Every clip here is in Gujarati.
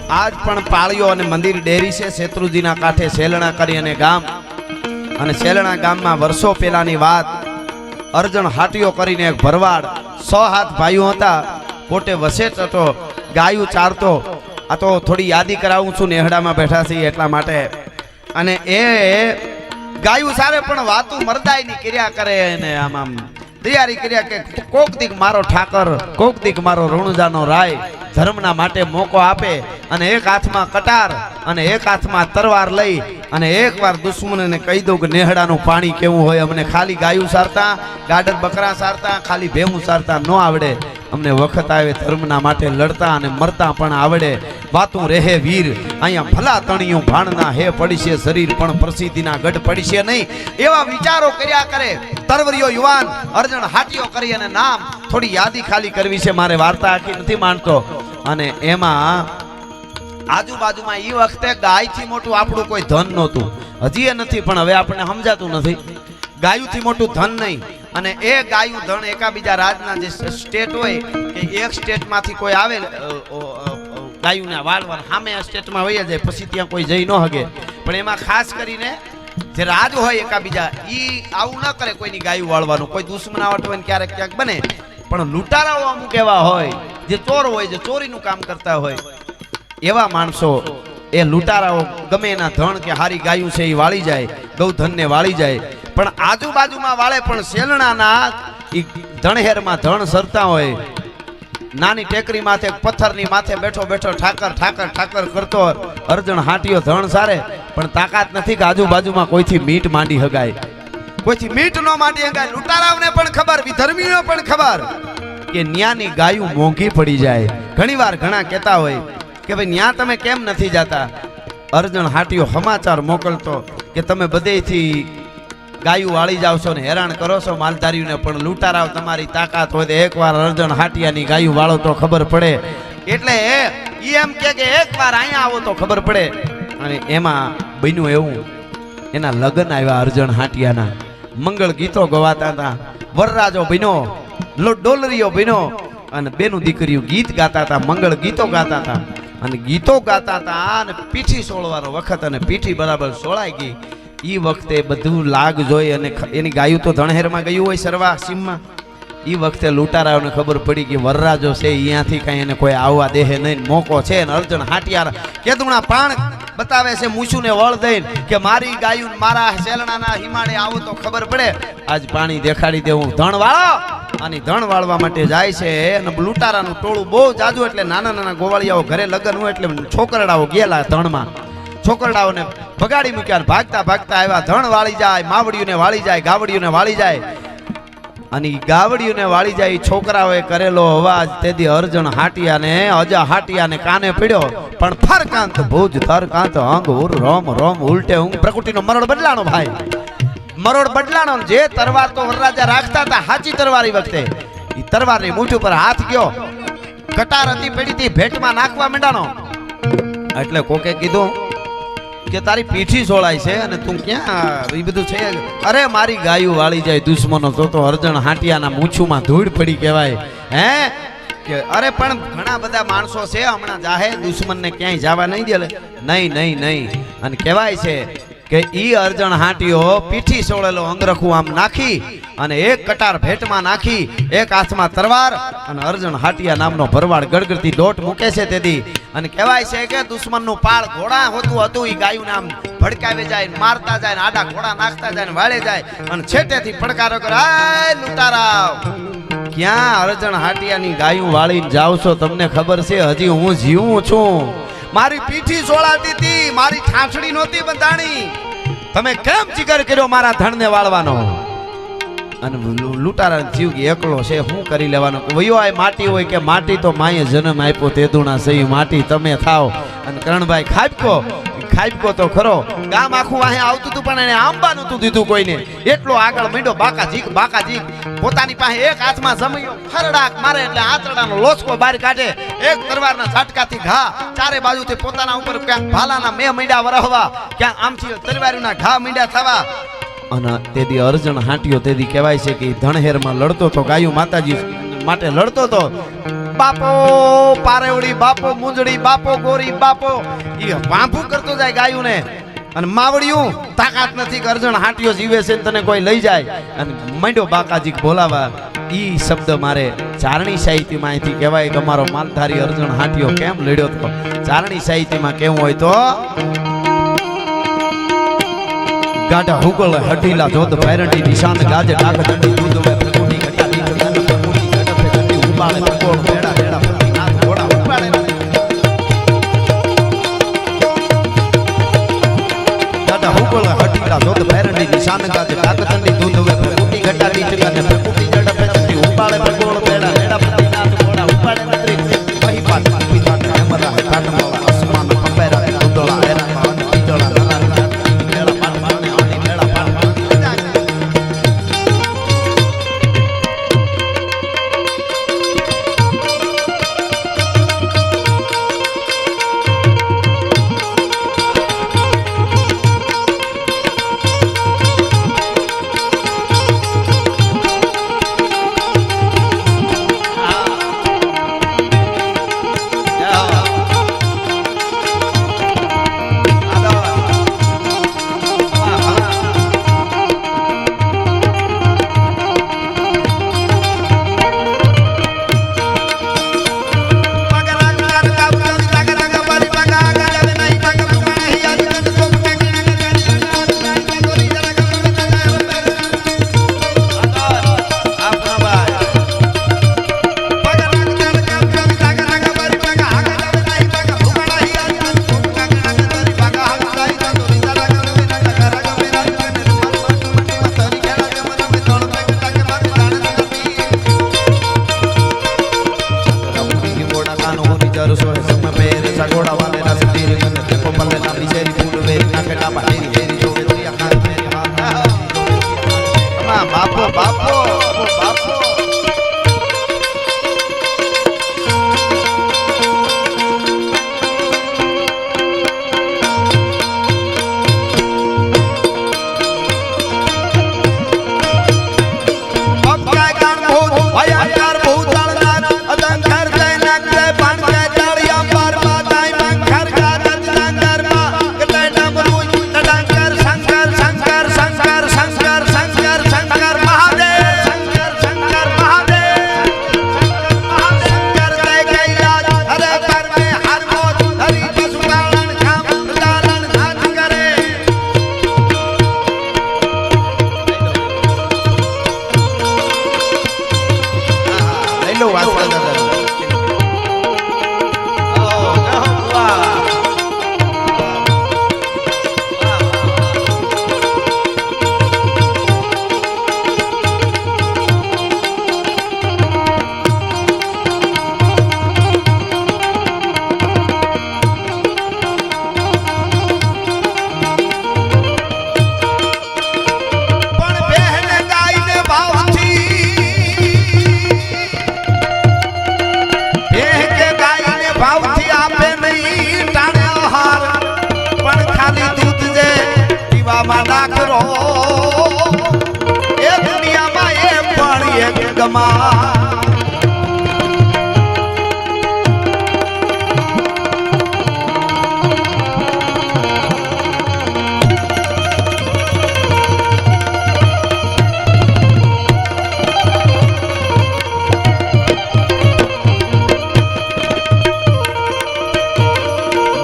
આજ પણ પાળીઓ અને મંદિર ડેરી છે શેત્રુજીના કાંઠે સેલણા કરી અને ગામ, અને સેલણા ગામમાં વર્ષો પહેલાની વાત, અર્જણ હાટીઓ કરીને એક ભરવાડ 6-7 ભાઈઓ હતા, પોતે વસેટ હતો, ગાયું ચારતો. આ તો થોડી યાદી કરાવું છું, નેહડામાં બેઠા છીએ એટલા માટે. અને એ ગાયું સારે પણ વાતું મરદાયની કર્યા કરે, અને આમ તૈયારી કર્યા કે કોક દીક મારો ઠાકર, કોક દીક મારો રણુજાનો રાય ધર્મના માટે મોકો આપે. અને એક હાથમાં કટાર અને એક હાથમાં તરવાર લઈ અને એકવાર દુશ્મનને કહી દઉં કે નેહડાનું પાણી કેવું હોય. અમને ખાલી ગાયું સારતા, ગાડર બકરા સારતા, ખાલી ભેમું સારતા ન આવડે. અમને વખત આવે ધર્મના માટે લડતા અને મરતા પણ આવડે. વાતું રહે વીર અહીંયા ભલા તણિયું ભાણના હે પડીશે શરીર, પણ પ્રસિદ્ધિના ગઢ પડીશે નહીં. એવા વિચારો કર્યા કરે તરવરીયો યુવાન અર્જણ હાટીઓ કરી. અને નામ થોડી યાદી ખાલી કરવી છે મારે, વાર્તા આખી નથી માનતો. અને એમાં આજુબાજુમાં એ વખતે ગાયથી મોટું આપણું કોઈ ધન નહોતું, હજી એ નથી પણ હવે આપણને સમજાતું નથી. ગાયુંથી મોટું ધન નહીં. અને એ ગાયું ધન એકાબીજા રાજના જે સ્ટેટ હોય કે એક સ્ટેટમાંથી કોઈ આવે ગાયુંને વાળવા સામે સ્ટેટમાં વહી જાય, પછી ત્યાં કોઈ જઈ ન હગે. પણ એમાં ખાસ કરીને જે રાજ હોય એકાબીજા ઈ આવું ન કરે કોઈની ગાયું વાળવાનું. કોઈ દુશ્મનાવટ હોય ને ક્યારેક ક્યાંક બને, પણ લૂંટારાઓ અમુક એવા હોય જે ચોર હોય, જે ચોરીનું કામ કરતા હોય, એવા માણસો એ લૂંટારાઓ ગમે એના ધણ કે હારી ગાયું છે એ વાળી જાય, ગૌધનને વાળી જાય. પણ આજુબાજુમાં વાળે પણ સેલણાના ધણહેરમાં ધણ સરતા હોય. નાની ટેકરી માથે પથ્થરની માથે બેઠો બેઠો ઠાકર ઠાકર ઠાકર કરતો અર્જણ હાટીઓ ધણ સારે, પણ તાકાત નથી કે આજુબાજુમાં કોઈથી મીટ માંડી હગાય, કોઈથી મીટ ન માંડી હગાય. લૂંટારાઓને પણ ખબર, વિધર્મીઓને પણ ખબર કે ન્યાની ગાયું મોંઘી પડી જાય. ઘણીવાર ઘણા કહેતા હોય કે ભાઈ ન્યા તમે કેમ નથી જાતા. અર્જણ હાટીઓ સમાચાર મોકલતો કે તમે બધેથી ગાયું વાળી જાવ છો ને હેરાન કરો છો માલધારીઓને, પણ લૂંટારાઓ તમારી તાકાત હોય તો એકવાર અર્જણ હાટિયાની ગાયું વાળો તો ખબર પડે. એટલે ઈ એમ કે એકવાર અહીંયા આવો તો ખબર પડે. અને એમાં બન્યું એવું, એના લગ્ન આવ્યા અર્જણ હાટિયાના. મંગળ ગીતો ગવાતા હતા, વરરાજો બન્યો, ડોલરીઓ બન્યો, અને બેનું દીકરીઓ ગીત ગાતા હતા, મંગળ ગીતો ગાતા હતા. અને ગીતો ગાતા હતા અને પીઠી સોળવાનો વખત, અને પીઠી બરાબર સોળાઈ ગઈ. ઈ વખતે બધું લાગ જોઈ અને એની ગાયું તો ધણહેરમાં ગયું હોય સરવા સીમમાં. ઈ વખતે લૂંટારાઓને ખબર પડી કે વરરાજો છે અહીંયાથી કઈ એને કોઈ આવવા દેહે નહીં, મોકો છે. ને અર્જણ હાટિયાર કેદુણા પ્રાણ બતાવે છે મૂછુને વળ દઈને કે મારી ગાયું મારા સેલણાના હિમાડે આવો તો ખબર પડે. આજ પાણી દેખાડી દેવું, ધણ વાળો. અને ધણ વાળવા માટે જાય છે. અને લૂંટારાનું ટોળું બહુ જાજુ, એટલે નાના નાના ગોવાળિયાઓ ઘરે લગ્ન હોય એટલે છોકરડાઓ ગયેલા ધણમાં. છોકરડાઓને ભગાડી મૂક્યા, ભાગતા ભાગતા આવ્યા. ધણ વાળી જાય, માવડીઓને વાળી જાય, ગાવડીઓને વાળી જાય. અને ગાવડીઓને વાળી જાય છોકરાઓએ કરેલો અવાજ તેથી અર્જણ હાટિયાને અજા હાટિયાને કાને પડ્યો. પણ ફરકાંત ભુજ તરકાંત અંગ ઉર રોમ રોમ ઉલટે ઊંઘ પ્રકૃતિનો મરોડ બદલાણો ભાઈ, મરોડ બદલાણો. જે તરવાર તો વરરાજા રાખતા હતા હાચી તરવારી વખતે, એ તરવારની મૂઠ ઉપર હાથ ગયો, કટાર હતી પડી હતી, ભેટમાં નાખવા માંડાનો. એટલે કોકે કીધું કે તારી પીઠી સોળાય છે અને તું ક્યાં એ બધું છે. અરે મારી ગાયું વાળી જાય દુશ્મનો તો અર્જણ હાટિયાના મૂછુમાં ધૂળ પડી કહેવાય. હે કે અરે પણ ઘણા બધા માણસો છે હમણાં જાહે, દુશ્મનને ક્યાંય જવા નહીં દે. નહીં નહીં નહીં. અને કહેવાય છે કે ઈ અર્જણ હાટીઓ પીઠી સોળેલો અંગરખું આમ નાખી અને એક કટાર ભેટમાં નાખી, એક હાથમાં તરવાર, અને અર્જણ હાટિયા નામનો ભરવાડ ગડગડતી દોટ મૂકે છે તેથી. અને કહેવાય છે કે દુશ્મનનું પાળ ઘોડા હોતું હતું, ઈ ગાયું નામ ભડકાવે જાય, મારતા જાય, આડા ઘોડા નાખતા જાય, વાળે જાય, અને છેટેથી પડકારો કરે, આય લૂંટારાવ ક્યાં અર્જણ હાટિયાની ગાયું વાળીને જાવ છો? તમને ખબર છે હજી હું જીવું છું, મારી પીઠી સોળાતી હતી, મારી ઠાઠડી નહોતી બંધાણી, તમે કેમ જીગર કર્યો મારા ધણને વાળવાનો? અને લૂંટારા જીવ એકલો છે, શું કરી લેવાનો? વયો આ માટી હોય કે માટી તો માએ જન્મ આપ્યો તેદુના સહી માટી તમે થાવ. અને કરણભાઈ ખાબકો તો ખરો, ગામ આખું વાહે આવતું હતું પણ એને આંબા નતું દીધું કોઈને. એટલો આગળ મીંડો બાકાજીક પોતાની પાસે એક હાથમાં જમૈયો ખરડાક મારે એટલે આંતરડાનો લોચકો બહાર કાઢે, એક તરવારના ઝાટકાથી ઘા ચારે બાજુથી પોતાના ઉપર ક્યાંક ભાલાના મીંડા વરહવા, ક્યાંક આમથી તરવારીના ઘા મીંડા થવા. અને તેથી અર્જણ હાટીઓ તેથી કહેવાય છે કે ધણહેરમાં લડતો તો, ગાયું માતાજી માટે લડતો તો. બાપો પારેવડી બાપો મુંજડી બાપો ગોરી બાપો ઈ વાંભું કરતો જાય ગાયું ને અને માવડિયું તાકાત નથી કે અર્જણ હાટીઓ જીવે છે તને કોઈ લઈ જાય અને મંડ્યો બાકાજી બોલાવા ઈ શબ્દ મારે ચારણી સાહિત્યમાં અહીંથી કહેવાય કે અમારો માલધારી અર્જણ હાટીઓ કેમ લડ્યો તો ચારણી સાહિત્યમાં કેવું હોય તો ગાઢા હુગલ હઠીલા જોત ભૈરંડી નિશાન ગાજે ડાક દંડી દૂધ વે પ્રકુટી ઘટા નીચ ગન પ્રકુટી ગડપે દંડી ઉબાળે પ્રકોળ બેડા બેડા પ્રતિ નાથ ઘોડા ઉબાળે ગાઢા હુગલ હઠીલા જોત ભૈરંડી નિશાન ગાજે ડાક દંડી દૂધ વે પ્રકુટી ઘટા નીચ ગન પ્રકુટી ગડપે દંડી ઉબાળે પ્રકોળ બેડા બેડા પ્રતિ નાથ ઘોડા ઉબાળે મંત્રી વહી પાટ પિતા ને અમરા કાટ મોળા અસમાન કંબેરા ઉદળા એરા માન પીતળા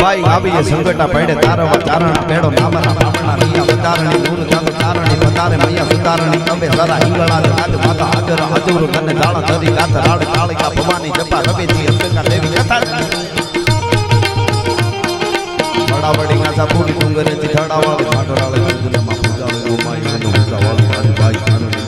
ભાઈ આવીએ સંગટા પડે તારવા ચારણા પેડો નામના બાપણા મિયા વધારણી દૂર જાતો તારણી વધારે મૈયા સુધારણી કબે જરા હિંગળા રાજ માતા હાજર હજુર તને દાણા ધરી ગાત રાડ કાળિકા ભવાની જપા રવેજી અંબિકા દેવી કથા બડાવડી ગાસા પૂરી ડુંગરે થી ધડાવાળી ભાડોરાળે દુનિયામાં પૂજાવે ગોમાઈ નો પૂજાવાળી ભાઈ ભાઈ તારણી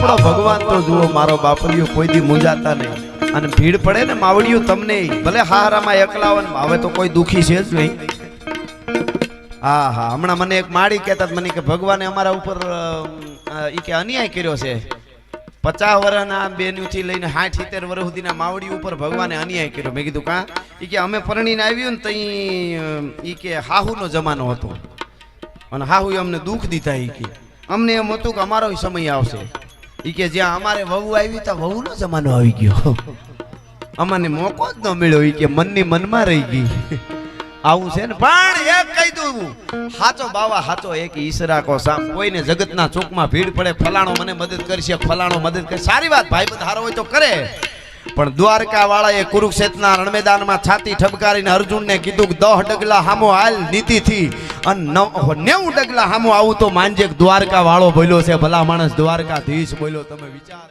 આપણો ભગવાન તો જુઓ મારો બાપલિયો કોઈ દી મૂંઝાતા નહીં અને ભીડ પડે ને માવડિયું તમને ભલે હારામાં એકલા હોય ને હવે તો કોઈ દુખી છે જ નહીં. હા હા હમણાં મને એક માળી કહેતા હતા મને કે ભગવાને અમારા ઉપર ઈ કે અન્યાય કર્યો છે 50 વર્ષના બેનુંથી લઈને 60-70 વર્ષ સુધીના માવડી ઉપર ભગવાને અન્યાય કર્યો. મેં કીધું કા? ઈ કે અમે પરણીને આવ્યું ને તઈ ઈ કે હાહુનો જમાનો હતો અને હાહુ અમને દુઃખ દીધા. ઈ કે અમને એમ હતું કે અમારો સમય આવશે. ઈ કે જ્યાં અમારે વહુ આવી ત્યાં વહુનો જમાનો આવી ગયો, અમને મોકો જ ન મળ્યો. ઈ કે મનની મનમાં રહી ગઈ. આવું છે ને. પણ એક કહી દઉં, હાચો બાવા હાચો એક ઈશરા કો સામ. કોઈને જગતના ચોકમાં ભીડ પડે ફલાણો મને મદદ કરશે, ફલાણો મદદ કરે, સારી વાત, ભાઈ બંધ હારો હોય તો કરે. પણ દ્વારકા વાળાએ કુરુક્ષેત્રના રણમેદાનમાં છાતી ઠપકારીને અર્જુનને કીધું કે 10 ડગલા હામો હાલ નીતિથી અને 90 ડગલા હામો આવું તો માનજે દ્વારકા વાળો બોલ્યો છે, ભલા માણસ દ્વારકાધીશ બોલ્યો. તમે વિચાર